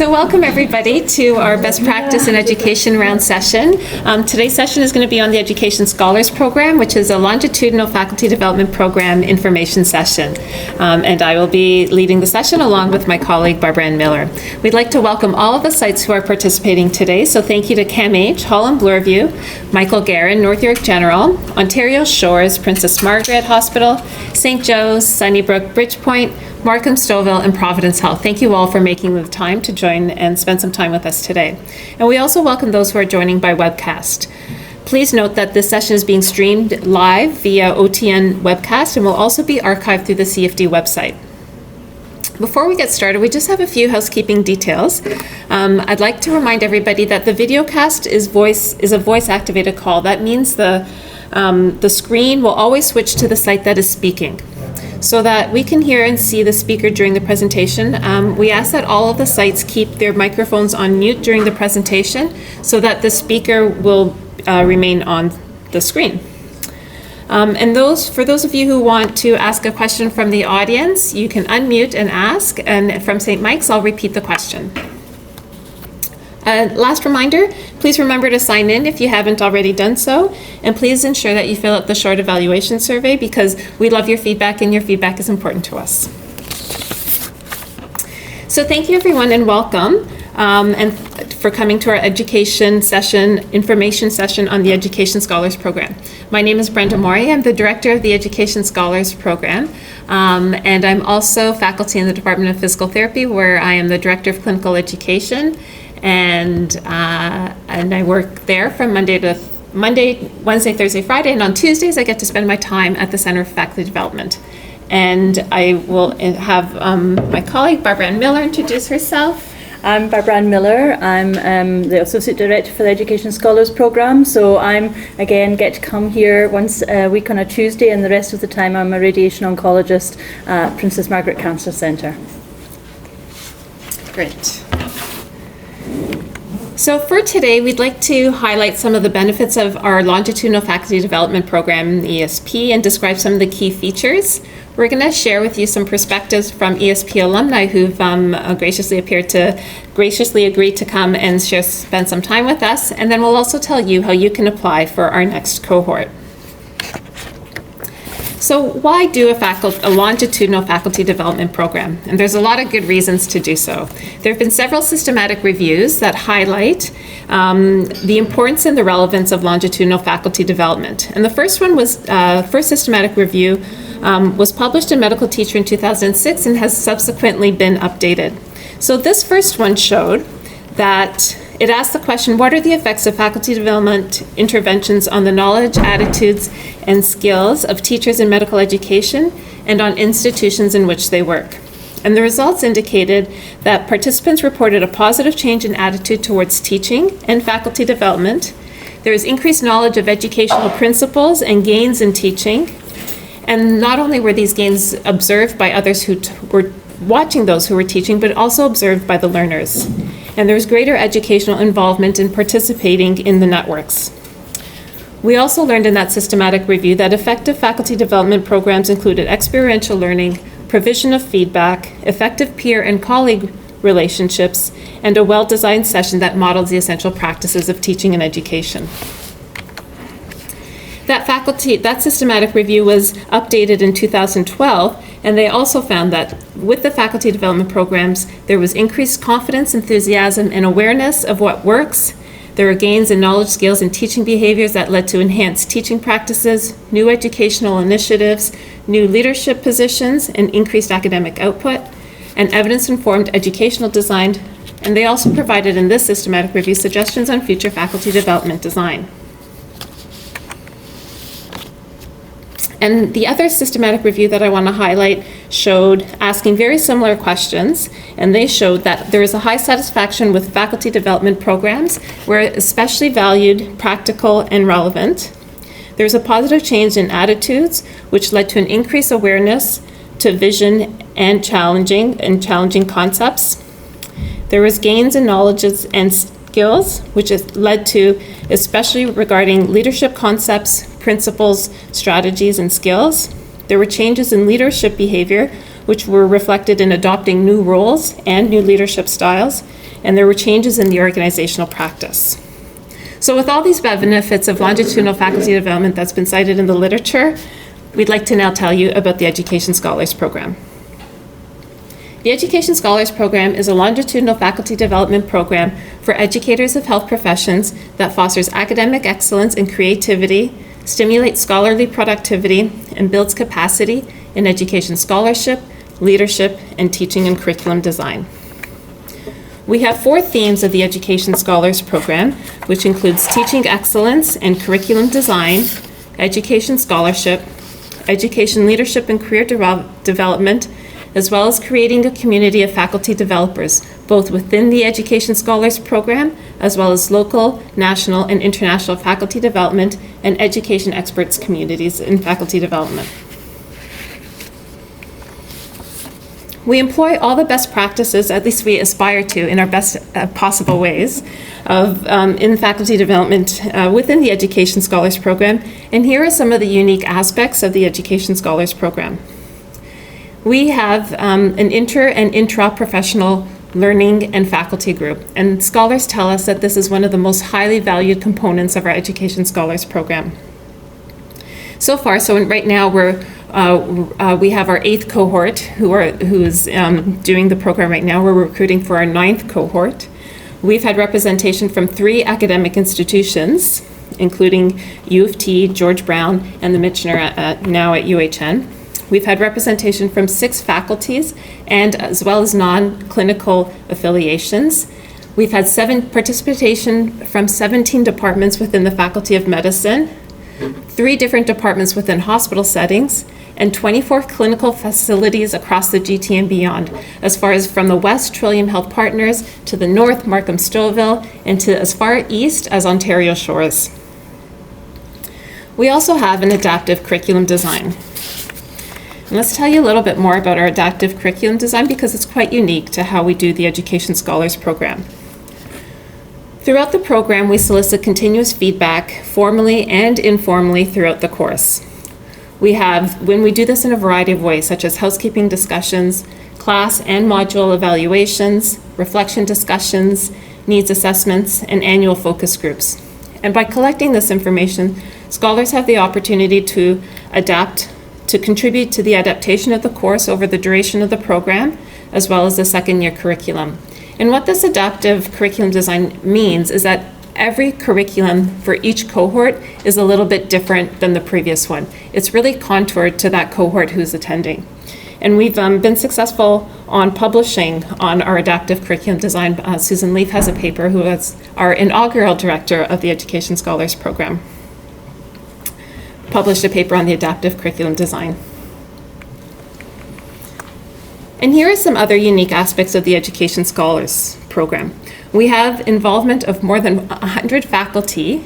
So welcome everybody to our Best Practice in Education round session. Today's session is going to be on the Education Scholars Program, which is a longitudinal faculty development program information session. And I will be leading the session along with my colleague Barbara Ann Millar. We'd like to welcome all of the sites who are participating today. So thank you to CAMH, Holland Bloorview, Michael Guerin, North York General, Ontario Shores, Princess Margaret Hospital, St. Joe's, Sunnybrook, Bridgepoint, Markham Stouffville, and Providence Health. Thank you all for making the time to join and spend some time with us today. And we also welcome those who are joining by webcast. Please note that this session is being streamed live via OTN webcast and will also be archived through the CFD website. Before we get started, we just have a few housekeeping details. I'd like to remind everybody that the videocast is a voice-activated call. That means the screen will always switch to the site that is speaking, so that we can hear and see the speaker during the presentation. We ask that all of the sites keep their microphones on mute during the presentation so that the speaker will remain on the screen. And for those of you who want to ask a question from the audience, you can unmute and ask, and from St. Mike's, I'll repeat the question. Last reminder, please remember to sign in if you haven't already done so, and please ensure that you fill out the short evaluation survey because we love your feedback and your feedback is important to us. So thank you everyone and welcome, and for coming to our education session, information session on the Education Scholars Program. My name is Brenda Mori. I'm the director of the Education Scholars Program, and I'm also faculty in the Department of Physical Therapy, where I am the director of clinical education. And I work there from Monday, Wednesday, Thursday, Friday, and on Tuesdays I get to spend my time at the Center for Faculty Development. And I will have my colleague Barbara Ann Millar introduce herself. I'm Barbara Ann Millar. I'm the Associate Director for the Education Scholars Program. So I'm, again, get to come here once a week on a Tuesday, and the rest of the time I'm a radiation oncologist at Princess Margaret Cancer Centre. Great. So for today, we'd like to highlight some of the benefits of our longitudinal faculty development program, ESP, and describe some of the key features. We're going to share with you some perspectives from ESP alumni who've graciously agreed to come and spend some time with us, and then we'll also tell you how you can apply for our next cohort. So why do a longitudinal faculty development program? And there's a lot of good reasons to do so. There have been several systematic reviews that highlight the importance and the relevance of longitudinal faculty development. And the first one was, first systematic review was published in Medical Teacher in 2006 and has subsequently been updated. So this first one showed that it asked the question, what are the effects of faculty development interventions on the knowledge, attitudes, and skills of teachers in medical education and on institutions in which they work? And the results indicated that participants reported a positive change in attitude towards teaching and faculty development. There was increased knowledge of educational principles and gains in teaching. And not only were these gains observed by others who were watching those who were teaching, but also observed by the learners. And there was greater educational involvement in participating in the networks. We also learned in that systematic review that effective faculty development programs included experiential learning, provision of feedback, effective peer and colleague relationships, and a well-designed session that models the essential practices of teaching and education. That systematic review was updated in 2012, and they also found that with the faculty development programs, there was increased confidence, enthusiasm, and awareness of what works. There were gains in knowledge, skills, and teaching behaviors that led to enhanced teaching practices, new educational initiatives, new leadership positions, and increased academic output, and evidence-informed educational design. And they also provided in this systematic review suggestions on future faculty development design. And the other systematic review that I want to highlight showed asking very similar questions, and they showed that there is a high satisfaction with faculty development programs where especially valued, practical, and relevant. There's a positive change in attitudes, which led to an increased awareness to vision and challenging concepts. There was gains in knowledge and skills, which has led to, especially regarding leadership concepts, principles, strategies, and skills. There were changes in leadership behavior, which were reflected in adopting new roles and new leadership styles, and there were changes in the organizational practice. So with all these benefits of longitudinal faculty development that's been cited in the literature, we'd like to now tell you about the Education Scholars Program. The Education Scholars Program is a longitudinal faculty development program for educators of health professions that fosters academic excellence and creativity, stimulates scholarly productivity, and builds capacity in education scholarship, leadership, and teaching and curriculum design. We have 4 themes of the Education Scholars Program, which includes teaching excellence and curriculum design, education scholarship, education leadership and career development, as well as creating a community of faculty developers, both within the Education Scholars Program, as well as local, national, and international faculty development and education experts communities in faculty development. We employ all the best practices, at least we aspire to, in our best possible ways in faculty development within the Education Scholars Program, and here are some of the unique aspects of the Education Scholars Program. We have an inter- and intra-professional learning and faculty group, and scholars tell us that this is one of the most highly valued components of our Education Scholars Program. So far, right now we have our 8th cohort who is doing the program right now. We're recruiting for our 9th cohort. We've had representation from 3 academic institutions, including U of T, George Brown, and the Michener now at UHN. We've had representation from 6 faculties and as well as non-clinical affiliations. We've had participation from 17 departments within the Faculty of Medicine, 3 different departments within hospital settings, and 24 clinical facilities across the GT and beyond, as far as from the west, Trillium Health Partners, to the north, Markham Stouffville, and to as far east as Ontario Shores. We also have an adaptive curriculum design. And let's tell you a little bit more about our adaptive curriculum design because it's quite unique to how we do the Education Scholars Program. Throughout the program, we solicit continuous feedback, formally and informally throughout the course. When we do this in a variety of ways, such as housekeeping discussions, class and module evaluations, reflection discussions, needs assessments, and annual focus groups. And by collecting this information, scholars have the opportunity to contribute to the adaptation of the course over the duration of the program, as well as the second-year curriculum. And what this adaptive curriculum design means is that every curriculum for each cohort is a little bit different than the previous one. It's really contoured to that cohort who's attending. And we've been successful on publishing on our adaptive curriculum design. Susan Leaf has a paper, who is our inaugural director of the Education Scholars Program, published a paper on the adaptive curriculum design. And here are some other unique aspects of the Education Scholars Program. We have involvement of more than 100 faculty,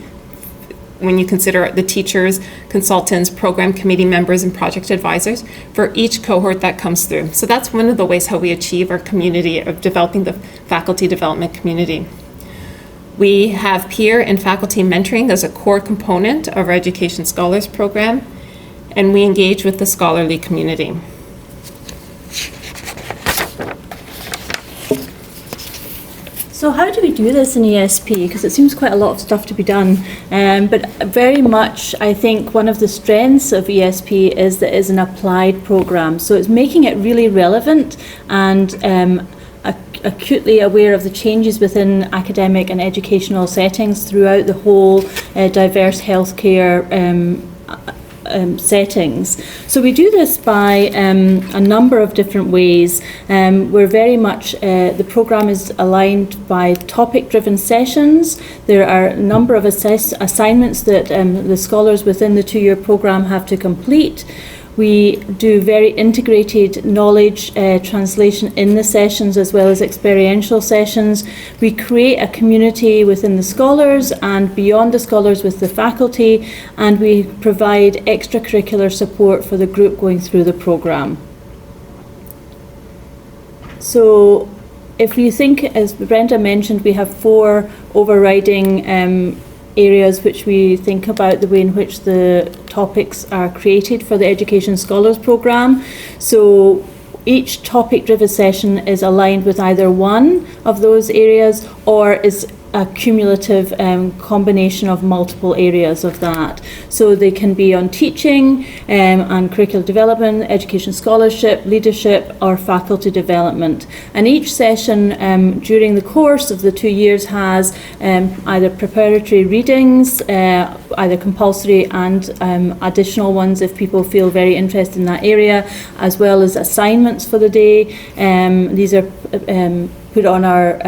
when you consider the teachers, consultants, program committee members, and project advisors, for each cohort that comes through. So that's one of the ways how we achieve our community of developing the faculty development community. We have peer and faculty mentoring as a core component of our Education Scholars Program, and we engage with the scholarly community. So how do we do this in ESP? Because it seems quite a lot of stuff to be done, but very much I think one of the strengths of ESP is that it's an applied program. So it's making it really relevant and acutely aware of the changes within academic and educational settings throughout the whole diverse healthcare settings. So we do this by a number of different ways. We're very much, the program is aligned by topic-driven sessions. There are a number of assignments that the scholars within the 2-year program have to complete. We do very integrated knowledge translation in the sessions as well as experiential sessions. We create a community within the scholars and beyond the scholars with the faculty, and we provide extracurricular support for the group going through the program. So if you think, as Brenda mentioned, we have 4 overriding areas which we think about the way in which the topics are created for the Education Scholars Program. So each topic-driven session is aligned with either one of those areas or is a cumulative combination of multiple areas of that. So they can be on teaching and curricular development, education scholarship, leadership or faculty development. And each session during the course of the 2 years has either preparatory readings, either compulsory and additional ones if people feel very interested in that area, as well as assignments for the day. These are put on our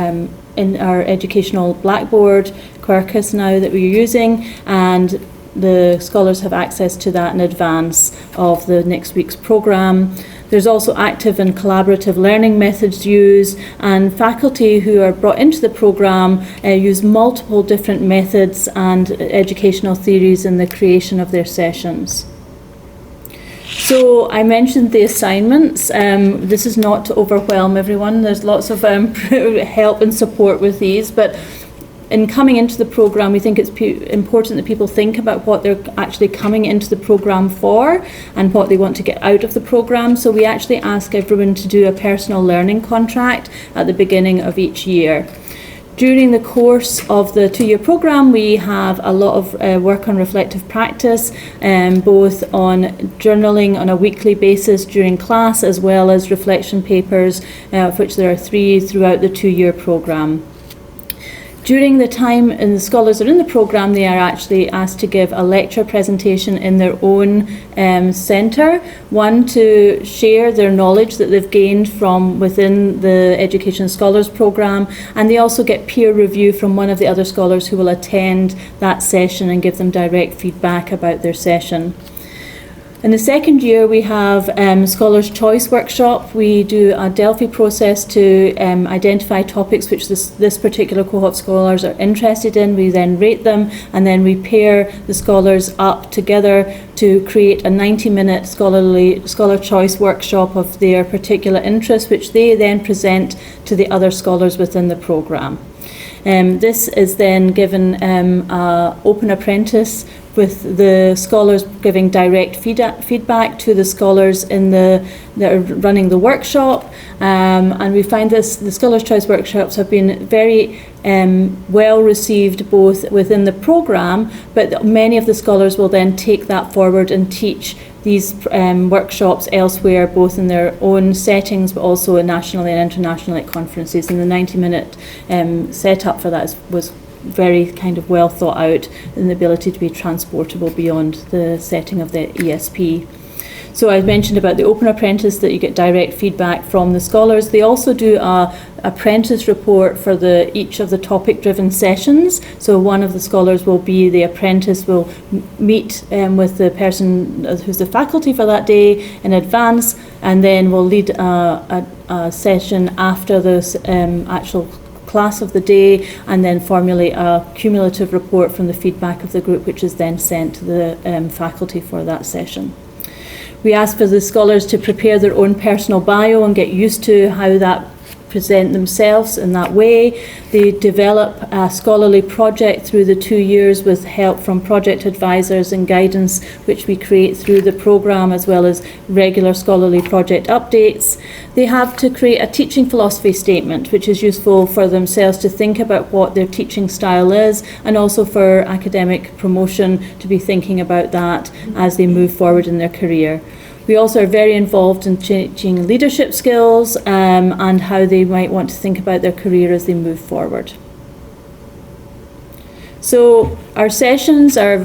in our educational Blackboard Quercus now that we're using, and the scholars have access to that in advance of the next week's programme. There's also active and collaborative learning methods used, and faculty who are brought into the programme use multiple different methods and educational theories in the creation of their sessions. So I mentioned the assignments. This is not to overwhelm everyone. There's lots of help and support with these, but in coming into the programme, we think it's important that people think about what they're actually coming into the programme for and what they want to get out of the programme. So we actually ask everyone to do a personal learning contract at the beginning of each year. During the course of the 2-year programme, we have a lot of work on reflective practice, both on journaling on a weekly basis during class, as well as reflection papers, of which there are 3 throughout the 2-year programme. During the time the scholars are in the programme, they are actually asked to give a lecture presentation in their own centre, one to share their knowledge that they've gained from within the Education Scholars programme, and they also get peer review from one of the other scholars who will attend that session and give them direct feedback about their session. In the second year, we have Scholars' Choice Workshop. We do a Delphi process to identify topics which this particular cohort of scholars are interested in. We then rate them, and then we pair the scholars up together to create a 90-minute Scholar Choice Workshop of their particular interest, which they then present to the other scholars within the programme. This is then given an open apprentice, with the scholars giving direct feedback to the scholars that are running the workshop. And we find the Scholars' Choice workshops have been very well received both within the programme, but many of the scholars will then take that forward and teach these workshops elsewhere, both in their own settings, but also nationally and internationally at conferences. And the 90-minute setup for that was very kind of well thought out, and the ability to be transportable beyond the setting of the ESP. So I mentioned about the Open Apprentice, that you get direct feedback from the scholars. They also do a apprentice report for each of the topic-driven sessions. So one of the scholars will be the apprentice, will meet with the person who's the faculty for that day in advance, and then will lead a session after the actual class of the day, and then formulate a cumulative report from the feedback of the group, which is then sent to the faculty for that session. We ask for the scholars to prepare their own personal bio and get used to how that present themselves in that way. They develop a scholarly project through the 2 years with help from project advisors and guidance, which we create through the programme, as well as regular scholarly project updates. They have to create a teaching philosophy statement, which is useful for themselves to think about what their teaching style is, and also for academic promotion to be thinking about that as they move forward in their career. We also are very involved in teaching leadership skills and how they might want to think about their career as they move forward. So our sessions are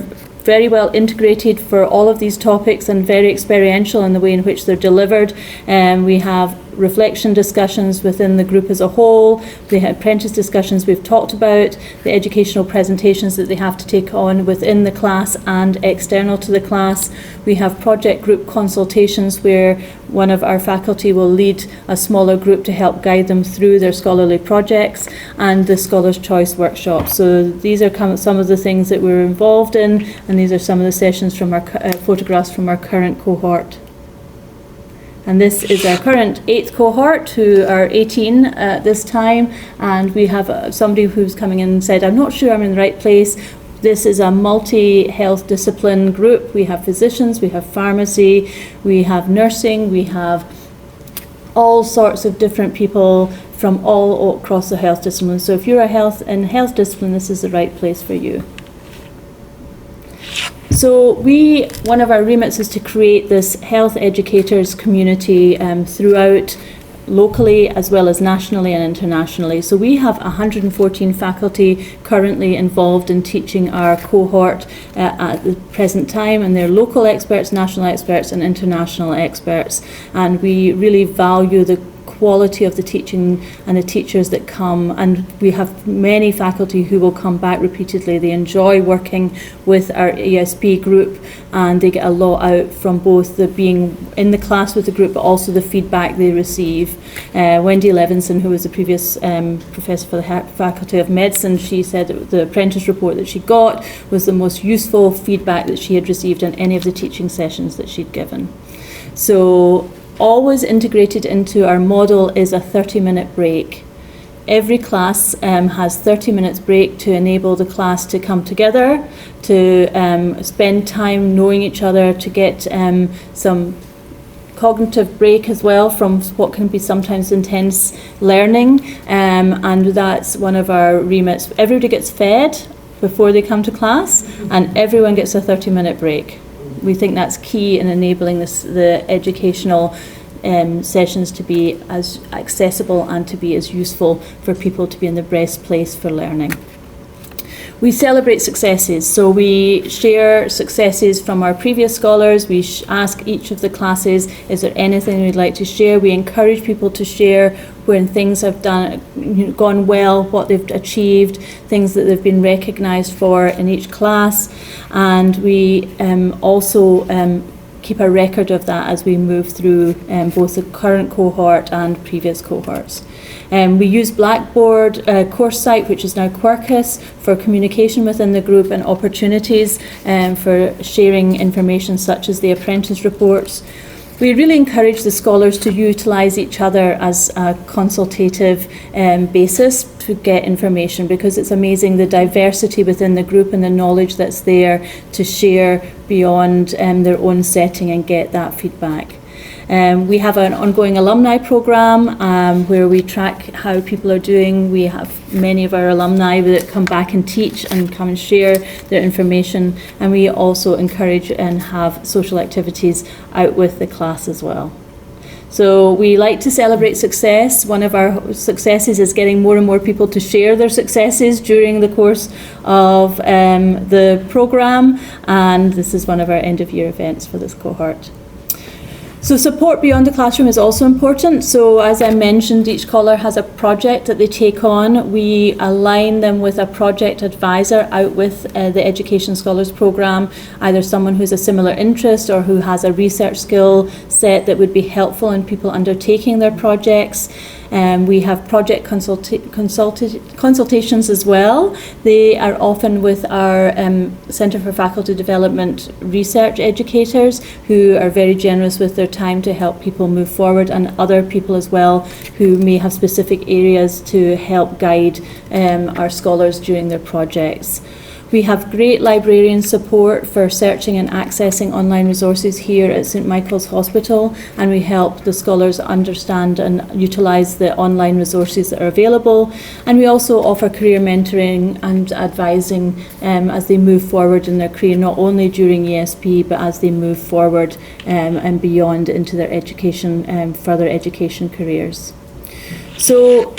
very well integrated for all of these topics and very experiential in the way in which they're delivered. We have reflection discussions within the group as a whole, the apprentice discussions we've talked about, the educational presentations that they have to take on within the class and external to the class. We have project group consultations where one of our faculty will lead a smaller group to help guide them through their scholarly projects, and the Scholars' Choice workshops. So these are some of the things that we're involved in, and these are some of the sessions from our photographs from our current cohort. And this is our current 8th cohort, who are 18 at this time, and we have somebody who's coming in and said, I'm not sure I'm in the right place. This is a multi-health discipline group. We have physicians, we have pharmacy, we have nursing, we have all sorts of different people from all across the health discipline. So if you're in health discipline, this is the right place for you. So one of our remits is to create this health educators community throughout locally as well as nationally and internationally. So we have 114 faculty currently involved in teaching our cohort at the present time, and they're local experts, national experts and international experts, and we really value the quality of the teaching and the teachers that come, and we have many faculty who will come back repeatedly. They enjoy working with our ESP group, and they get a lot out from both the being in the class with the group but also the feedback they receive. Wendy Levinson, who was the previous professor for the Faculty of Medicine, she said that the apprentice report that she got was the most useful feedback that she had received in any of the teaching sessions that she'd given. So always integrated into our model is a 30-minute break. Every class has 30 minutes break to enable the class to come together, to spend time knowing each other, to get some cognitive break as well from what can be sometimes intense learning, and that's one of our remits. Everybody gets fed before they come to class, and everyone gets a 30-minute break. We think that's key in enabling the educational sessions to be as accessible and to be as useful for people to be in the best place for learning. We celebrate successes, so we share successes from our previous scholars. We ask each of the classes, is there anything we'd like to share? We encourage people to share when things have gone well, what they've achieved, things that they've been recognised for in each class, and we also keep a record of that as we move through both the current cohort and previous cohorts. We use Blackboard course site, which is now Quirkus, for communication within the group and opportunities for sharing information such as the apprentice reports. We really encourage the scholars to utilise each other as a consultative basis to get information, because it's amazing the diversity within the group and the knowledge that's there to share beyond their own setting and get that feedback. We have an ongoing alumni program where we track how people are doing. We have many of our alumni that come back and teach and come and share their information, and we also encourage and have social activities out with the class as well. So we like to celebrate success. One of our successes is getting more and more people to share their successes during the course of the program, and this is one of our end of year events for this cohort. So support beyond the classroom is also important. So as I mentioned, each scholar has a project that they take on. We align them with a project advisor out with the Education Scholars Programme, either someone who's a similar interest or who has a research skill set that would be helpful in people undertaking their projects. We have project consultations as well. They are often with our Centre for Faculty Development research educators, who are very generous with their time to help people move forward, and other people as well who may have specific areas to help guide our scholars during their projects. We have great librarian support for searching and accessing online resources here at St Michael's Hospital, and we help the scholars understand and utilise the online resources that are available. And we also offer career mentoring and advising as they move forward in their career, not only during ESP but as they move forward and beyond into their education, further education careers. So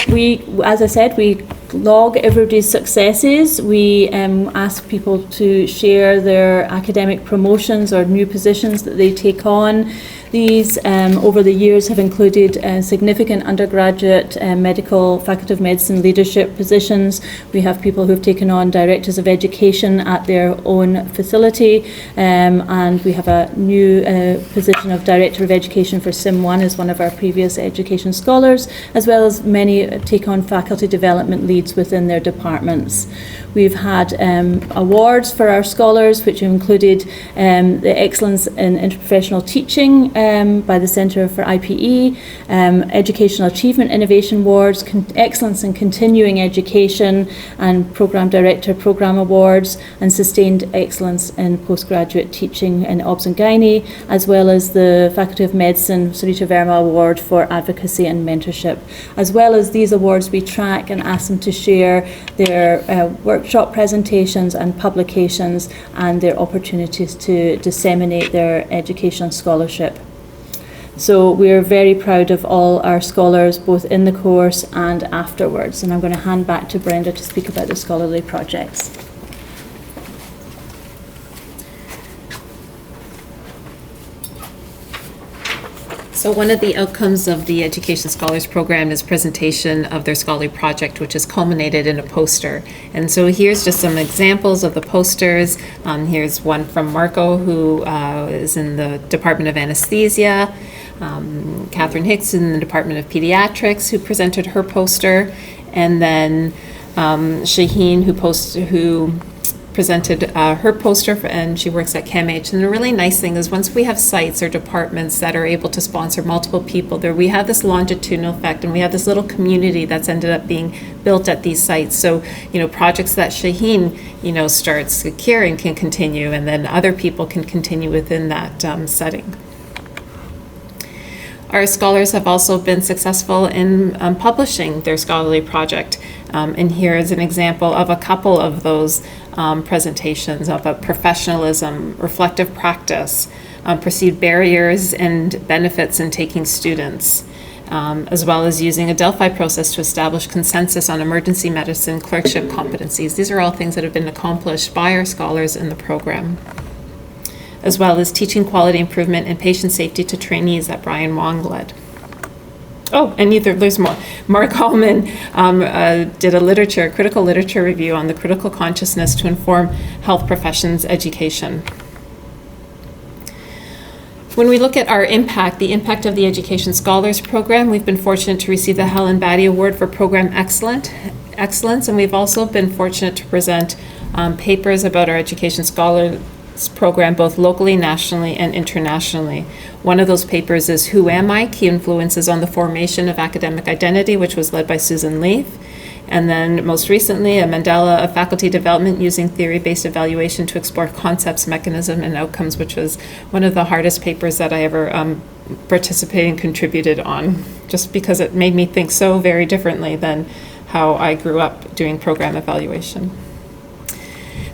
as I said, we log everybody's successes. We ask people to share their academic promotions or new positions that they take on. These, over the years, have included significant undergraduate medical Faculty of Medicine leadership positions. We have people who have taken on Directors of Education at their own facility, and we have a new position of Director of Education for Sim1 as one of our previous education scholars, as well as many take on faculty development leads within their departments. We've had awards for our scholars, which included the Excellence in Interprofessional Teaching by the Centre for IPE, Educational Achievement Innovation Awards, Excellence in Continuing Education and Programme Director Programme Awards, and Sustained Excellence in Postgraduate Teaching in Obs and Gynae, as well as the Faculty of Medicine Sarita Verma Award for Advocacy and Mentorship. As well as these awards, we track and ask them to share their workshop presentations and publications and their opportunities to disseminate their education and scholarship. So we're very proud of all our scholars, both in the course and afterwards. And I'm going to hand back to Brenda to speak about the scholarly projects. So one of the outcomes of the Education Scholars Program is presentation of their scholarly project, which is culminated in a poster. And so here's just some examples of the posters. Here's one from Marco, who is in the Department of Anesthesia. Catherine Hicks in the Department of Pediatrics, who presented her poster. And then Shaheen, who presented her poster, and she works at CAMH. And the really nice thing is once we have sites or departments that are able to sponsor multiple people, there we have this longitudinal effect, and we have this little community that's ended up being built at these sites. So, projects that Shaheen, starts caring can continue, and then other people can continue within that setting. Our scholars have also been successful in publishing their scholarly project. And here is an example of a couple of those presentations about professionalism, reflective practice, perceived barriers and benefits in taking students, as well as using a Delphi process to establish consensus on emergency medicine clerkship competencies. These are all things that have been accomplished by our scholars in the program, as well as teaching quality improvement and patient safety to trainees that Brian Wong led. Oh, and there's more. Mark Hallman did a critical literature review on the critical consciousness to inform health professions education. When we look at our impact, the impact of the Education Scholars Program, we've been fortunate to receive the Helen Batty Award for Program Excellence, and we've also been fortunate to present papers about our Education Scholars Program both locally, nationally, and internationally. One of those papers is Who Am I? Key Influences on the Formation of Academic Identity, which was led by Susan Leaf. And then most recently, a Mandela of Faculty Development Using Theory-Based Evaluation to Explore Concepts, Mechanism, and Outcomes, which was one of the hardest papers that I ever participated and contributed on, just because it made me think so very differently than how I grew up doing program evaluation.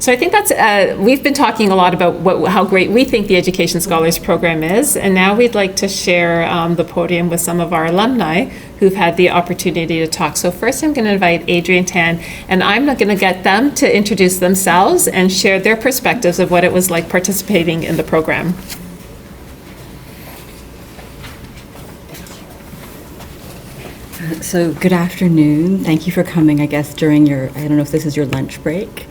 So I think that's, we've been talking a lot about how great we think the Education Scholars Program is, and now we'd like to share the podium with some of our alumni who've had the opportunity to talk. So first I'm going to invite Adrienne Tan, and I'm going to get them to introduce themselves and share their perspectives of what it was like participating in the program. So good afternoon. Thank you for coming, I guess, during your, I don't know if this is your lunch break.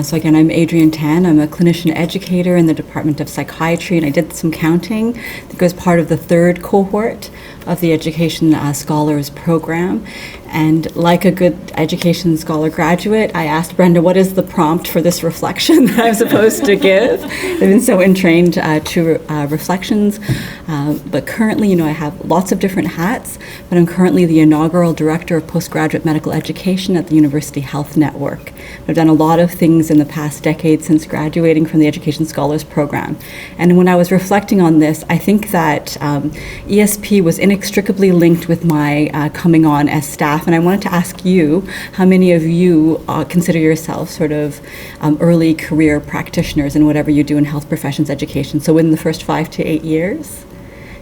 So again, I'm Adrienne Tan. I'm a clinician educator in the Department of Psychiatry, and I did some counting. I think I was part of the third cohort of the Education Scholars Program. And like a good education scholar graduate, I asked Brenda, what is the prompt for this reflection that I'm supposed to give? I've been so entrained to reflections. But currently, I have lots of different hats, but I'm currently the inaugural Director of Postgraduate Medical Education at the University Health Network. I've done a lot of things in the past decade since graduating from the Education Scholars Program. And when I was reflecting on this, I think that ESP was inextricably linked with my coming on as staff. And I wanted to ask you, how many of you consider yourselves sort of early career practitioners in whatever you do in health professions education? So within the first 5 to 8 years?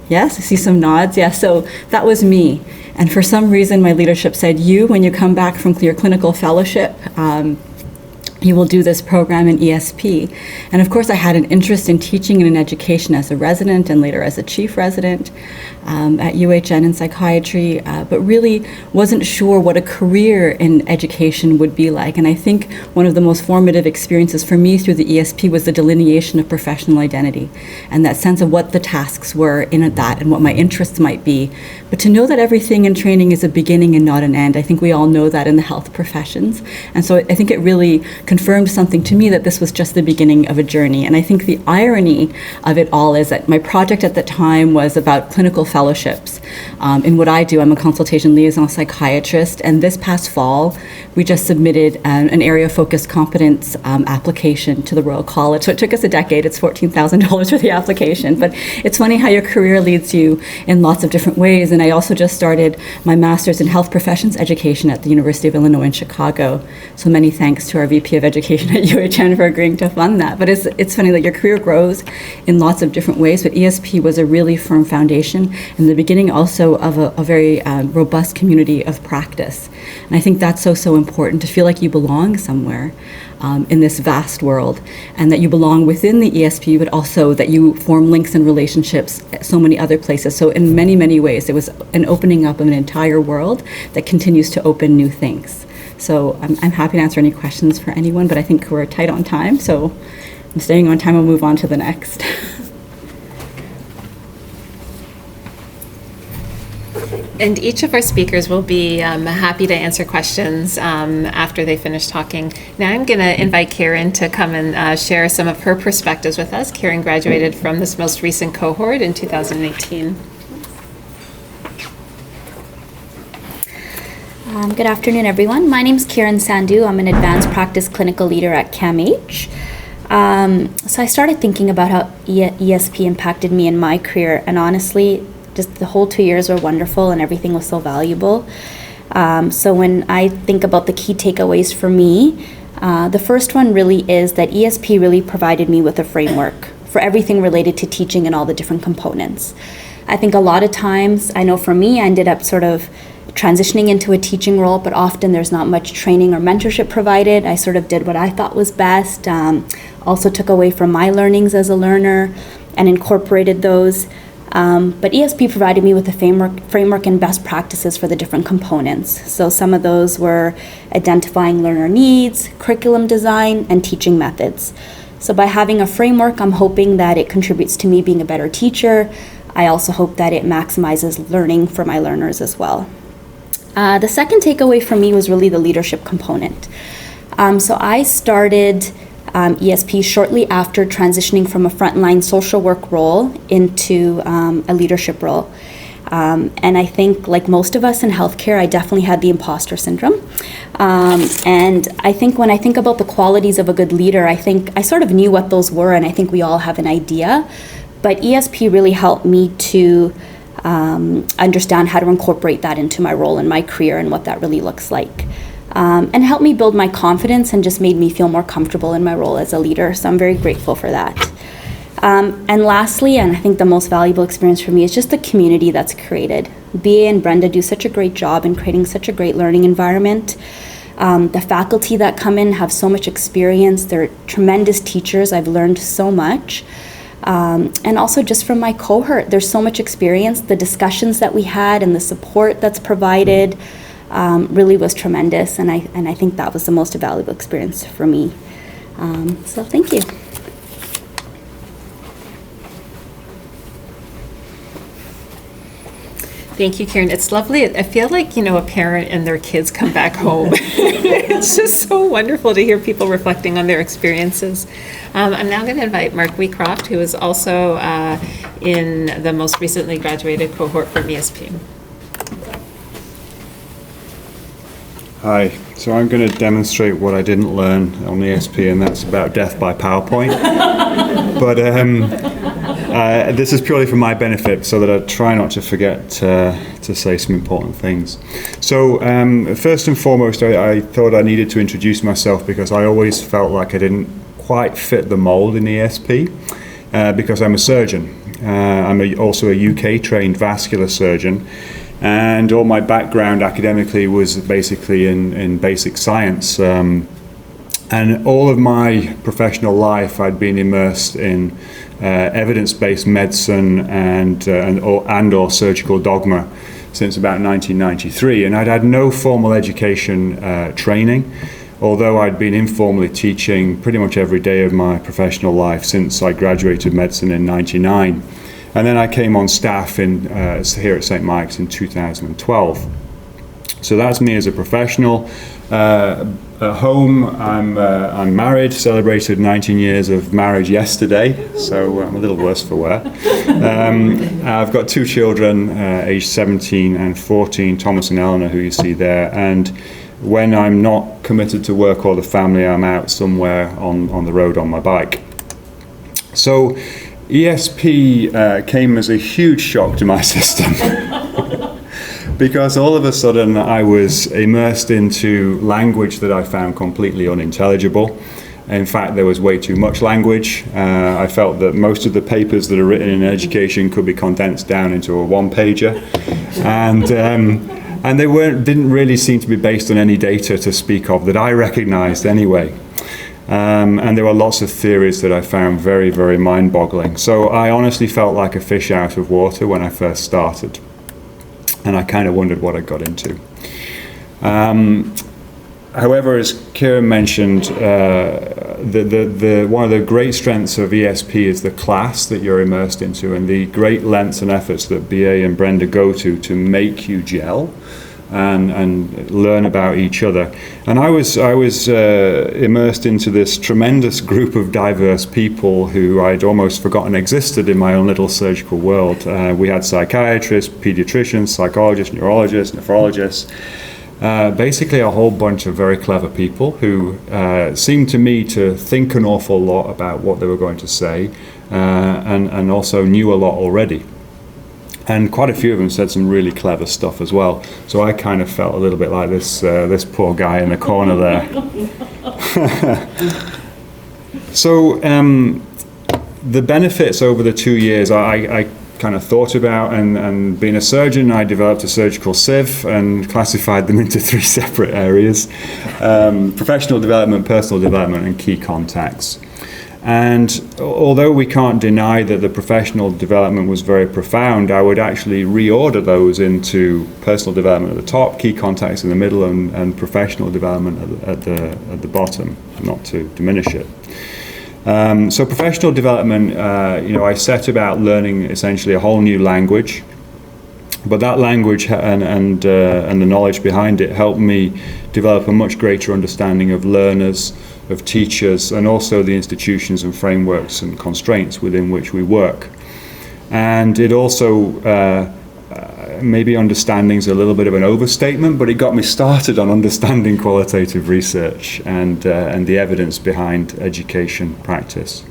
Yes, I see some nods. Yeah, so that was me. And for some reason, my leadership said, when you come back from your clinical fellowship, you will do this program in ESP. And of course, I had an interest in teaching and in education as a resident and later as a chief resident at UHN in psychiatry, but really wasn't sure what a career in education would be like. And I think one of the most formative experiences for me through the ESP was the delineation of professional identity and that sense of what the tasks were in that and what my interests might be. But to know that everything in training is a beginning and not an end, I think we all know that in the health professions. And so I think it really confirmed something to me that this was just the beginning of a journey. And I think the irony of it all is that my project at the time was about clinical fellowships. In what I do, I'm a consultation liaison psychiatrist, and this past fall, we just submitted an area-focused competence application to the Royal College. So it took us a decade. It's $14,000 for the application, but it's funny how your career leads you in lots of different ways. And I also just started my master's in health professions education at the University of Illinois in Chicago. So many thanks to our VP of Education at UHN for agreeing to fund that. But it's funny that your career grows in lots of different ways, but ESP was a really firm foundation and the beginning also of a very robust community of practice. And I think that's so important, to feel like you belong somewhere in this vast world, and that you belong within the ESP, but also that you form links and relationships at so many other places. So in many, many ways, it was an opening up of an entire world that continues to open new things. So I'm happy to answer any questions for anyone, but I think we're tight on time, so I'm staying on time. We'll move on to the next. And each of our speakers will be happy to answer questions after they finish talking. Now I'm going to invite Karen to come and share some of her perspectives with us. Karen graduated from this most recent cohort in 2018. Good afternoon, everyone. My name is Karen Sandhu. I'm an advanced practice clinical leader at CAMH. So I started thinking about how ESP impacted me in my career, and honestly, just the whole 2 years were wonderful and everything was so valuable. So when I think about the key takeaways for me, the first one really is that ESP really provided me with a framework for everything related to teaching and all the different components. I think a lot of times, I know for me, I ended up sort of transitioning into a teaching role, but often there's not much training or mentorship provided. I sort of did what I thought was best, also took away from my learnings as a learner and incorporated those. But ESP provided me with a framework and best practices for the different components. So some of those were identifying learner needs, curriculum design, and teaching methods. So by having a framework, I'm hoping that it contributes to me being a better teacher. I also hope that it maximizes learning for my learners as well. The second takeaway for me was really the leadership component. So I started ESP shortly after transitioning from a frontline social work role into a leadership role. And I think, like most of us in healthcare, I definitely had the imposter syndrome. And I think when I think about the qualities of a good leader, I think I sort of knew what those were, and I think we all have an idea. But ESP really helped me to understand how to incorporate that into my role in my career and what that really looks like. And helped me build my confidence and just made me feel more comfortable in my role as a leader. So I'm very grateful for that. And lastly, and I think the most valuable experience for me, is just the community that's created. BA and Brenda do such a great job in creating such a great learning environment. The faculty that come in have so much experience. They're tremendous teachers. I've learned so much. And also just from my cohort, there's so much experience. The discussions that we had and the support that's provided really was tremendous, and I think that was the most valuable experience for me. So thank you. Thank you, Karen. It's lovely. I feel like, a parent and their kids come back home. It's just so wonderful to hear people reflecting on their experiences. I'm now going to invite Mark Weecroft, who is also in the most recently graduated cohort from ESP. Hi, so I'm going to demonstrate what I didn't learn on ESP, and that's about death by PowerPoint. But this is purely for my benefit, so that I try not to forget to say some important things. So first and foremost, I thought I needed to introduce myself because I always felt like I didn't quite fit the mold in ESP because I'm a surgeon. I'm also a UK-trained vascular surgeon. And all my background academically was basically in basic science. And all of my professional life, I'd been immersed in evidence-based medicine and/or surgical dogma since about 1993. And I'd had no formal education training, although I'd been informally teaching pretty much every day of my professional life since I graduated medicine in '99. And then I came on staff here at St. Mike's in 2012. So that's me as a professional. At home, I'm married, celebrated 19 years of marriage yesterday, so I'm a little worse for wear. I've got 2 children, aged 17 and 14, Thomas and Eleanor, who you see there, and when I'm not committed to work or the family, I'm out somewhere on the road on my bike. So ESP came as a huge shock to my system. Because all of a sudden I was immersed into language that I found completely unintelligible. In fact, there was way too much language. I felt that most of the papers that are written in education could be condensed down into a one-pager. And they didn't really seem to be based on any data to speak of that I recognized anyway. And there were lots of theories that I found very, very mind-boggling. So I honestly felt like a fish out of water when I first started. And I kind of wondered what I got into. However, as Kieran mentioned, one of the great strengths of ESP is the class that you're immersed into, and the great lengths and efforts that BA and Brenda go to make you gel and learn about each other. And I was immersed into this tremendous group of diverse people who I'd almost forgotten existed in my own little surgical world. We had psychiatrists, pediatricians, psychologists, neurologists, nephrologists, basically a whole bunch of very clever people who seemed to me to think an awful lot about what they were going to say, and also knew a lot already. And quite a few of them said some really clever stuff as well. So I kind of felt a little bit like this poor guy in the corner there. So the benefits over the 2 years I kind of thought about, and being a surgeon, I developed a surgical sieve and classified them into 3 separate areas: professional development, personal development, and key contacts. And although we can't deny that the professional development was very profound, I would actually reorder those into personal development at the top, key contacts in the middle, and professional development at the bottom, not to diminish it. So professional development, I set about learning essentially a whole new language, but that language and the knowledge behind it helped me develop a much greater understanding of learners, of teachers, and also the institutions and frameworks and constraints within which we work. And it also, maybe understanding's a little bit of an overstatement, but it got me started on understanding qualitative research and the evidence behind education practice.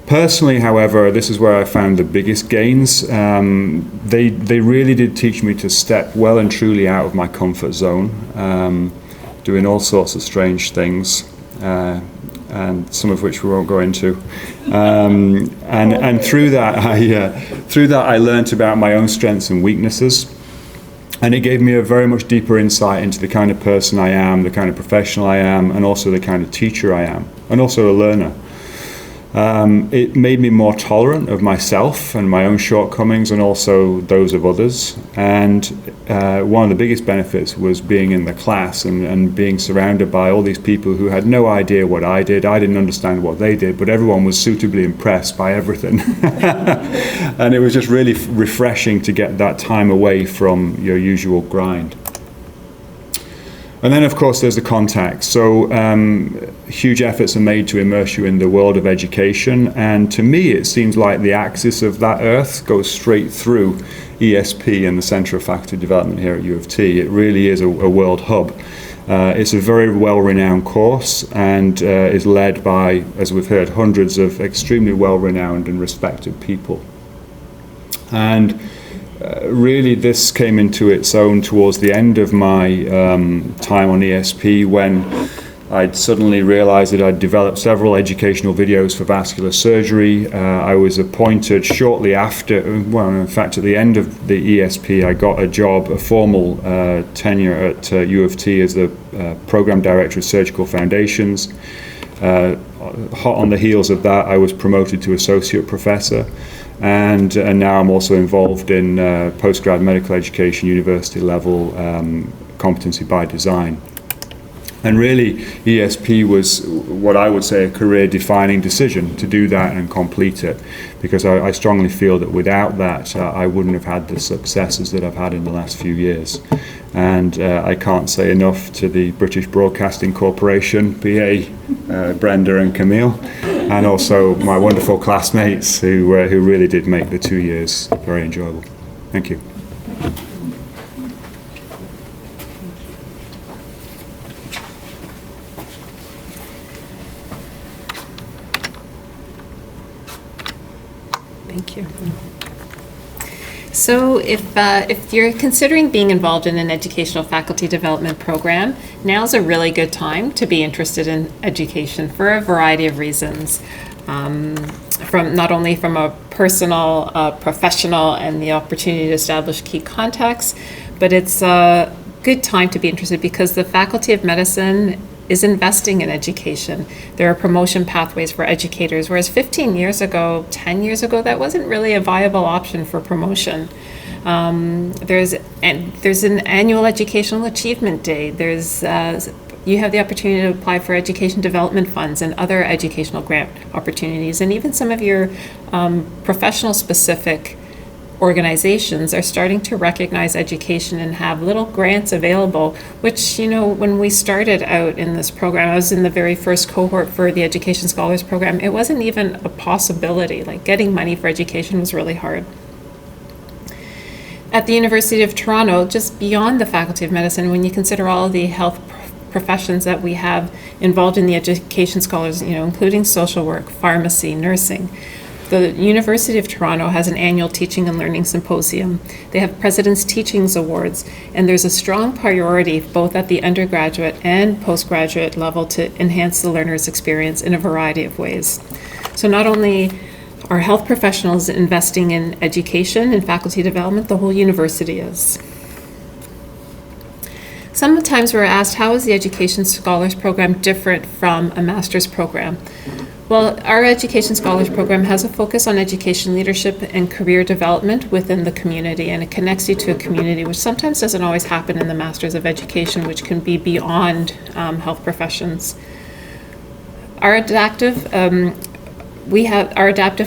Personally, however, this is where I found the biggest gains. They really did teach me to step well and truly out of my comfort zone, doing all sorts of strange things, and some of which we won't go into. And through that, I learnt about my own strengths and weaknesses, and it gave me a very much deeper insight into the kind of person I am, the kind of professional I am, and also the kind of teacher I am, and also a learner. It made me more tolerant of myself and my own shortcomings, and also those of others. And one of the biggest benefits was being in the class and being surrounded by all these people who had no idea what I did. I didn't understand what they did, but everyone was suitably impressed by everything. And it was just really refreshing to get that time away from your usual grind. And then, of course, there's the contacts. So huge efforts are made to immerse you in the world of education. And to me, it seems like the axis of that earth goes straight through ESP and the Centre of Faculty Development here at U of T. It really is a world hub. It's a very well-renowned course and is led by, as we've heard, hundreds of extremely well-renowned and respected people. And really, this came into its own towards the end of my time on ESP, when I'd suddenly realized that I'd developed several educational videos for vascular surgery. I was appointed shortly after, well, in fact, at the end of the ESP, I got a job, a formal tenure at U of T as the Program Director of Surgical Foundations. Hot on the heels of that, I was promoted to Associate Professor. And now I'm also involved in postgrad medical education, university level competency by design. And really, ESP was what I would say a career-defining decision to do that and complete it, because I strongly feel that without that, I wouldn't have had the successes that I've had in the last few years. And I can't say enough to the British Broadcasting Corporation, BA, Brenda and Camille, and also my wonderful classmates who really did make the 2 years very enjoyable. Thank you. Thank you. So if you're considering being involved in an educational faculty development program, now's a really good time to be interested in education for a variety of reasons. From not only from a personal, professional, and the opportunity to establish key contacts, but it's a good time to be interested because the Faculty of Medicine is investing in education. There are promotion pathways for educators, whereas 15 years ago, 10 years ago, that wasn't really a viable option for promotion. There's an annual educational achievement day. You have the opportunity to apply for education development funds and other educational grant opportunities, and even some of your professional specific organizations are starting to recognize education and have little grants available, which, when we started out in this program, I was in the very first cohort for the Education Scholars Program, it wasn't even a possibility. Like, getting money for education was really hard. At the University of Toronto, just beyond the Faculty of Medicine, when you consider all of the health professions that we have involved in the Education Scholars, including social work, pharmacy, nursing, the University of Toronto has an annual Teaching and Learning Symposium. They have President's Teachings Awards, and there's a strong priority both at the undergraduate and postgraduate level to enhance the learner's experience in a variety of ways. So not only are health professionals investing in education and faculty development, the whole university is. Sometimes we're asked, how is the Education Scholars Program different from a master's program? Well, our Education Scholars Program has a focus on education leadership and career development within the community, and it connects you to a community, which sometimes doesn't always happen in the Masters of Education, which can be beyond health professions. Our adaptive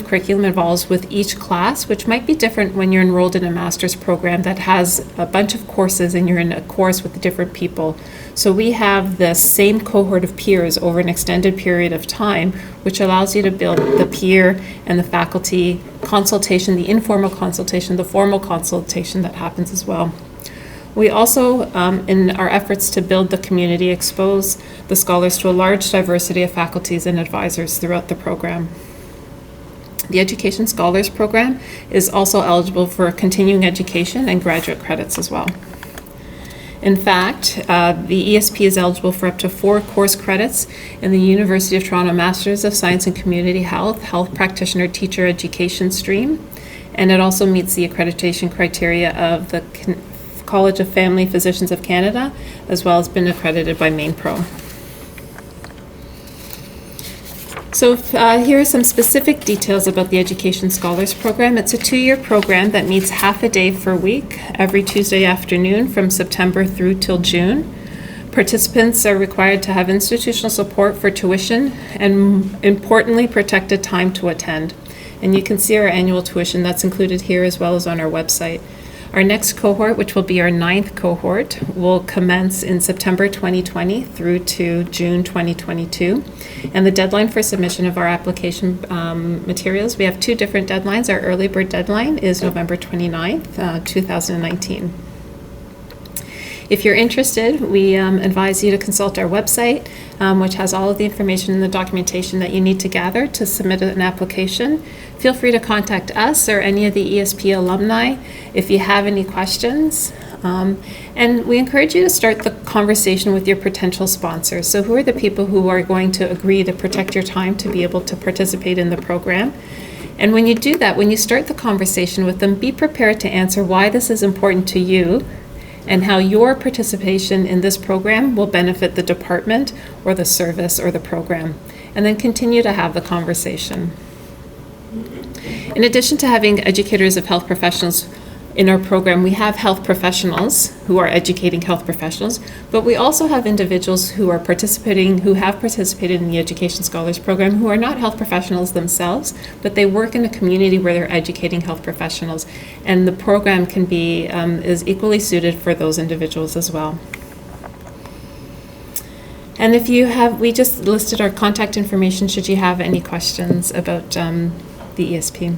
curriculum involves with each class, which might be different when you're enrolled in a master's program that has a bunch of courses and you're in a course with different people. So we have the same cohort of peers over an extended period of time, which allows you to build the peer and the faculty consultation, the informal consultation, the formal consultation that happens as well. We also, in our efforts to build the community, expose the scholars to a large diversity of faculties and advisors throughout the program. The Education Scholars Program is also eligible for continuing education and graduate credits as well. In fact, the ESP is eligible for up to 4 course credits in the University of Toronto Masters of Science in Community Health, Health Practitioner Teacher Education stream, and it also meets the accreditation criteria of the College of Family Physicians of Canada, as well as been accredited by MainPro. So here are some specific details about the Education Scholars Program. It's a 2-year program that meets half a day per week, every Tuesday afternoon from September through till June. Participants are required to have institutional support for tuition and, importantly, protected time to attend. And you can see our annual tuition that's included here as well as on our website. Our next cohort, which will be our 9th cohort, will commence in September 2020 through to June 2022. And the deadline for submission of our application materials, we have 2 different deadlines. Our early bird deadline is November 29th, 2019. If you're interested, we advise you to consult our website, which has all of the information and the documentation that you need to gather to submit an application. Feel free to contact us or any of the ESP alumni if you have any questions. And we encourage you to start the conversation with your potential sponsors. So who are the people who are going to agree to protect your time to be able to participate in the program? And when you do that, when you start the conversation with them, be prepared to answer why this is important to you and how your participation in this program will benefit the department or the service or the program, and then continue to have the conversation. In addition to having educators of health professionals in our program, we have health professionals who are educating health professionals, but we also have individuals who are participating, who have participated in the Education Scholars Program, who are not health professionals themselves, but they work in a community where they're educating health professionals. And the program can be, is equally suited for those individuals as well. And if you have, we just listed our contact information should you have any questions about the ESP.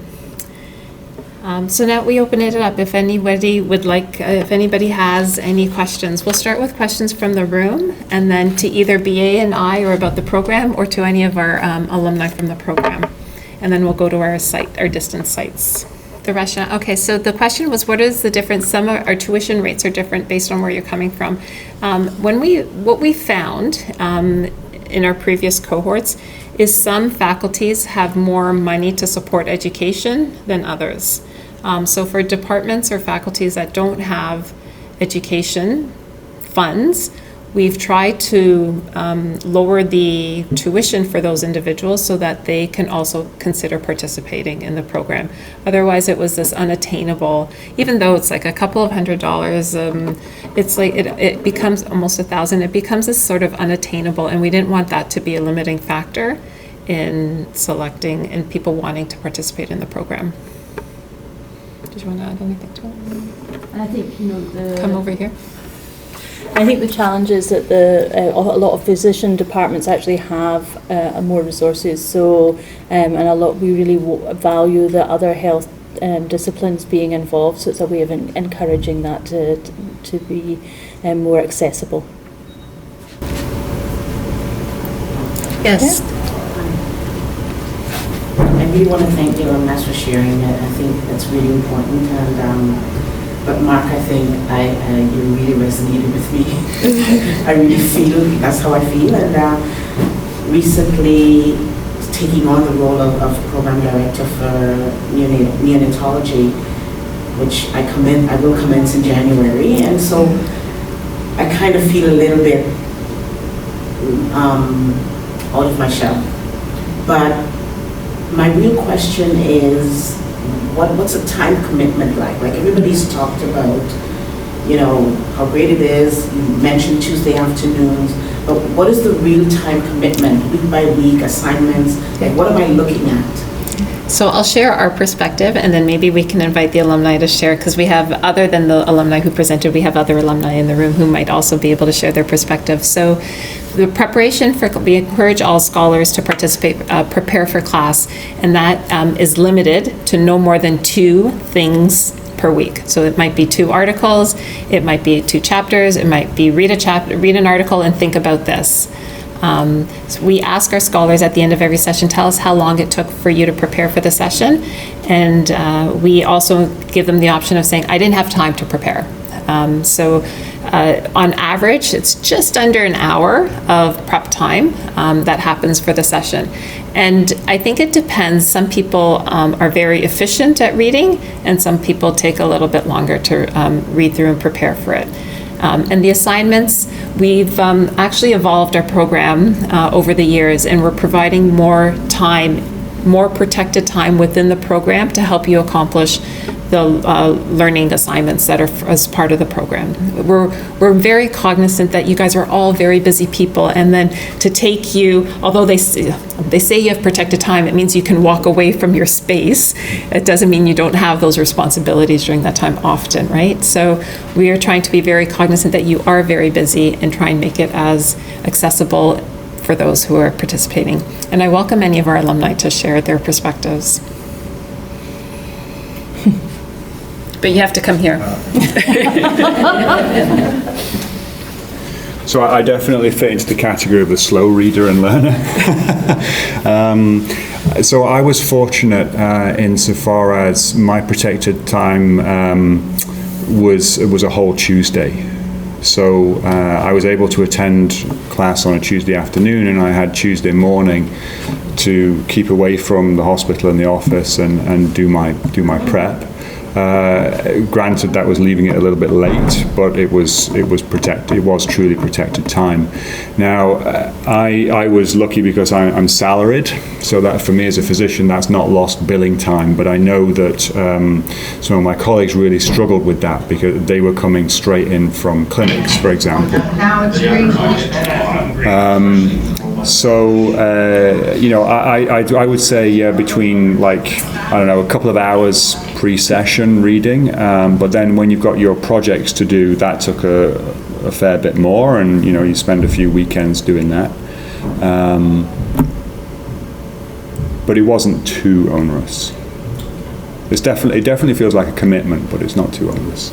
So now we open it up. If anybody would like, if anybody has any questions, we'll start with questions from the room, and then to either BA and I or about the program, or to any of our alumni from the program. And then we'll go to our site, our distance sites. The rationale. Okay, so the question was, what is the difference? Some of our tuition rates are different based on where you're coming from. What we found in our previous cohorts is some faculties have more money to support education than others. So for departments or faculties that don't have education funds, we've tried to lower the tuition for those individuals so that they can also consider participating in the program. Otherwise, it was this unattainable, even though it's like a couple of $100, it's like it becomes almost $1,000. It becomes this sort of unattainable, and we didn't want that to be a limiting factor in selecting and people wanting to participate in the program. Did you want to add anything to it? And I think, you know, Come over here. I think the challenge is that a lot of physician departments actually have more resources. So, and we really value the other health disciplines being involved. So it's a way of encouraging that to be more accessible. Yes. I really want to thank the alumni for sharing it. I think that's really important. And but Mark, I think you really resonated with me. I really feel that's how I feel. And recently, taking on the role of program director for neonatology, which I will commence in January, and so I kind of feel a little bit out of my shell. But my real question is, what's a time commitment like? Like everybody's talked about, you know, how great it is. You mentioned Tuesday afternoons, but what is the real time commitment, week by week, assignments? Like what am I looking at? So I'll share our perspective, and then maybe we can invite the alumni to share, because we have, other than the alumni who presented, we have other alumni in the room who might also be able to share their perspective. So the preparation we encourage all scholars to participate, prepare for class, and that is limited to no more than 2 things per week. So it might be 2 articles, it might be 2 chapters, it might be read an article and think about this. So we ask our scholars at the end of every session, tell us how long it took for you to prepare for the session, and we also give them the option of saying, I didn't have time to prepare. On average, it's just under an hour of prep time that happens for the session. And I think it depends. Some people are very efficient at reading, and some people take a little bit longer to read through and prepare for it. And the assignments, we've actually evolved our program over the years, and we're providing more time, more protected time within the program to help you accomplish the learning assignments that are as part of the program. We're very cognizant that you guys are all very busy people, and then to take you, although they say you have protected time, it means you can walk away from your space. It doesn't mean you don't have those responsibilities during that time often, right? So we are trying to be very cognizant that you are very busy and try and make it as accessible for those who are participating. And I welcome any of our alumni to share their perspectives. But you have to come here. So I definitely fit into the category of the slow reader and learner. So I was fortunate insofar as my protected time was a whole Tuesday. So I was able to attend class on a Tuesday afternoon, and I had Tuesday morning to keep away from the hospital and the office and do my prep. Granted, that was leaving it a little bit late, but it was protected. It was truly protected time. Now, I was lucky because I'm salaried, so that for me as a physician, that's not lost billing time. But I know that some of my colleagues really struggled with that because they were coming straight in from clinics, for example. I would say between a couple of hours pre-session reading, but then when you've got your projects to do, that took a fair bit more, and you spend a few weekends doing that. But it wasn't too onerous. It definitely feels like a commitment, but it's not too onerous.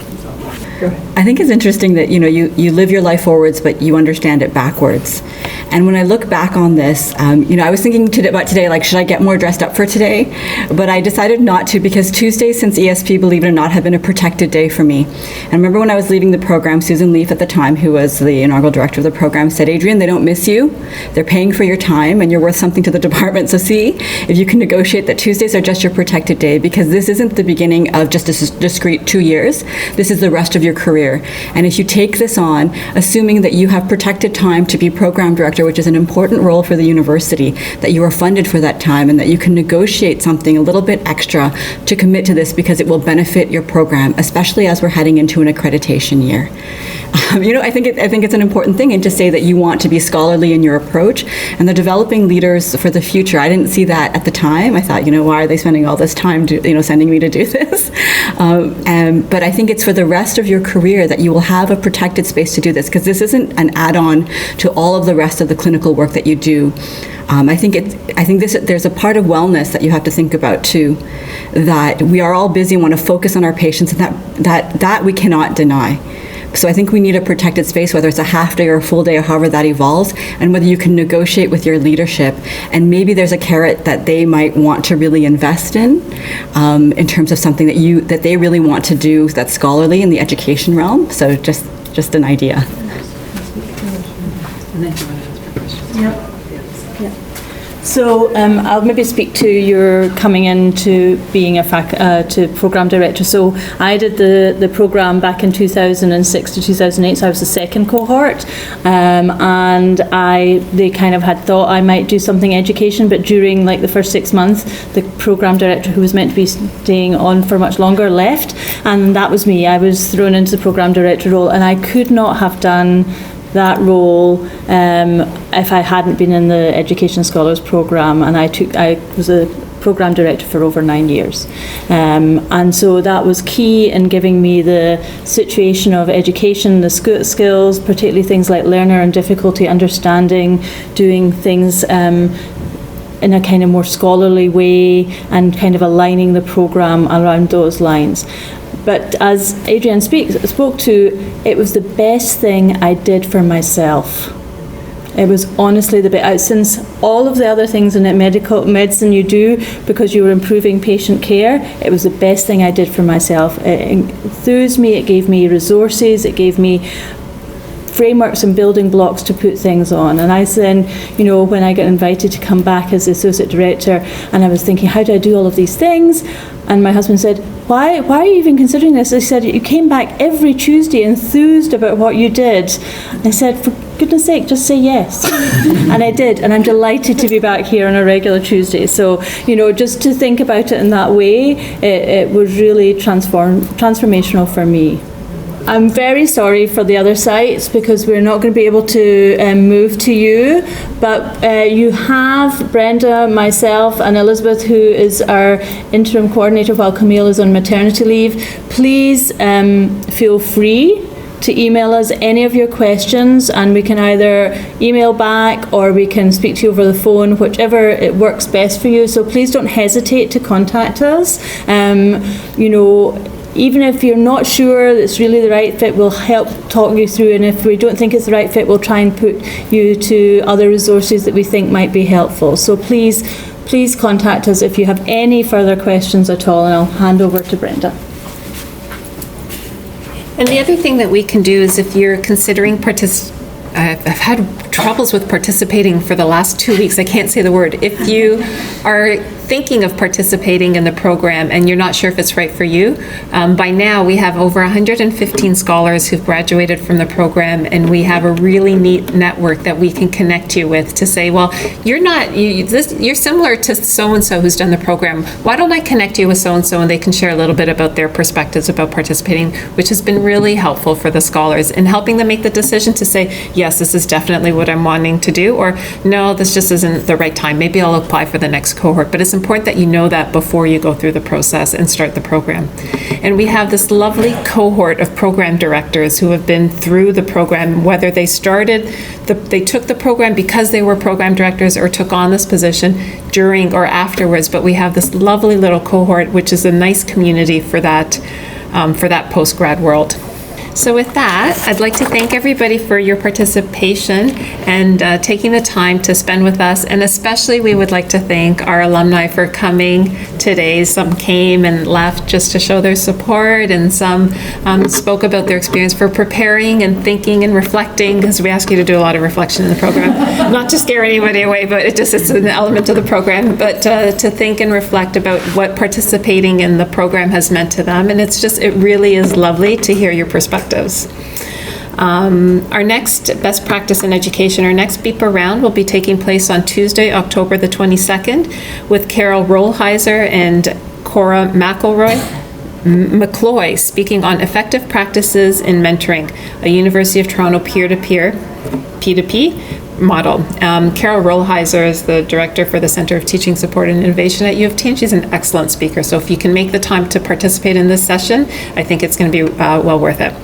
I think it's interesting that you live your life forwards, but you understand it backwards. And when I look back on this, I was thinking about today, should I get more dressed up for today? But I decided not to, because Tuesdays since ESP, believe it or not, have been a protected day for me. And I remember when I was leaving the program, Susan Leaf at the time, who was the inaugural director of the program, said, "Adrian, they don't miss you. They're paying for your time, and you're worth something to the department. So see if you can negotiate that Tuesdays are just your protected day, because this isn't the beginning of just a discrete 2 years. This is the rest of your career. And if you take this on, assuming that you have protected time to be program director, which is an important role for the university, that you are funded for that time, and that you can negotiate something a little bit extra to commit to this because it will benefit your program, especially as we're heading into an accreditation year." I think it's an important thing, and to say that you want to be scholarly in your approach, and they're developing leaders for the future. I didn't see that at the time. I thought, why are they spending all this time sending me to do this? But I think it's for the rest of your career that you will have a protected space to do this, because this isn't an add-on to all of the rest of the clinical work that you do. I think there's a part of wellness that you have to think about too, that we are all busy and want to focus on our patients, and that we cannot deny. So I think we need a protected space, whether it's a half day or a full day or however that evolves, and whether you can negotiate with your leadership, and maybe there's a carrot that they might want to really invest in terms of something that they really want to do that's scholarly in the education realm. So just an idea. So I'll maybe speak to your coming into being to program director. So I did the program back in 2006 to 2008. So I was the second cohort, and they kind of had thought I might do something education, but during the first 6 months, the program director, who was meant to be staying on for much longer, left, and that was me. I was thrown into the program director role, and I could not have done that role if I hadn't been in the Education Scholars Programme, and I was a Programme Director for over 9 years. And so that was key in giving me the situation of education, the skills, particularly things like learner and difficulty understanding, doing things in a kind of more scholarly way, and kind of aligning the programme around those lines. But as Adrian spoke to, it was the best thing I did for myself. It was honestly the best. Since all of the other things in medicine you do because you were improving patient care, it was the best thing I did for myself. It enthused me, it gave me resources, it gave me frameworks and building blocks to put things on. And I then, when I got invited to come back as the associate director, and I was thinking, how do I do all of these things? And my husband said, why are you even considering this? I said, you came back every Tuesday enthused about what you did. I said, for goodness sake, just say yes. And I did, and I'm delighted to be back here on a regular Tuesday. So, just to think about it in that way, it was really transformational for me. I'm very sorry for the other sites because we're not going to be able to move to you, but you have Brenda, myself and Elizabeth, who is our interim coordinator while Camille is on maternity leave. Please feel free to email us any of your questions, and we can either email back or we can speak to you over the phone, whichever it works best for you. So please don't hesitate to contact us. Even if you're not sure it's really the right fit, we'll help talk you through, and if we don't think it's the right fit, we'll try and put you to other resources that we think might be helpful. So please contact us if you have any further questions at all, and I'll hand over to Brenda. And the other thing that we can do is, if you're considering I've had troubles with participating for the last 2 weeks. I can't say the word. If you are thinking of participating in the program and you're not sure if it's right for you, by now we have over 115 scholars who've graduated from the program, and we have a really neat network that we can connect you with to say, well, you're similar to so-and-so who's done the program. Why don't I connect you with so-and-so, and they can share a little bit about their perspectives about participating, which has been really helpful for the scholars in helping them make the decision to say, yes, this is definitely what I'm wanting to do, or no, this just isn't the right time. Maybe I'll apply for the next cohort. But it's important that you know that before you go through the process and start the program. And we have this lovely cohort of program directors who have been through the program, whether they they took the program because they were program directors or took on this position during or afterwards. But we have this lovely little cohort, which is a nice community for that post-grad world. So with that, I'd like to thank everybody for your participation and taking the time to spend with us. And especially we would like to thank our alumni for coming today. Some came and left just to show their support, and some spoke about their experience for preparing and thinking and reflecting, because we ask you to do a lot of reflection in the program. Not to scare anybody away, but it's an element of the program, but to think and reflect about what participating in the program has meant to them. And it really is lovely to hear your perspectives. Our next best practice in education, our next BEPA round will be taking place on Tuesday, October the 22nd, with Carol Rollheiser and Cora McCloy speaking on effective practices in mentoring, a University of Toronto peer-to-peer, P2P model. Carol Rollheiser is the director for the Center of Teaching Support and Innovation at U of T, and she's an excellent speaker. So if you can make the time to participate in this session, I think it's going to be well worth it.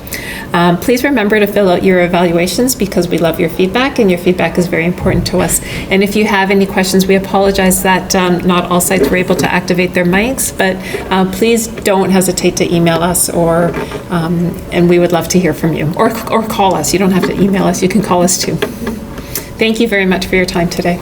Please remember to fill out your evaluations, because we love your feedback, and your feedback is very important to us. And if you have any questions, we apologize that not all sites were able to activate their mics, but please don't hesitate to email us, and we would love to hear from you, or call us. You don't have to email us, you can call us too. Thank you very much for your time today.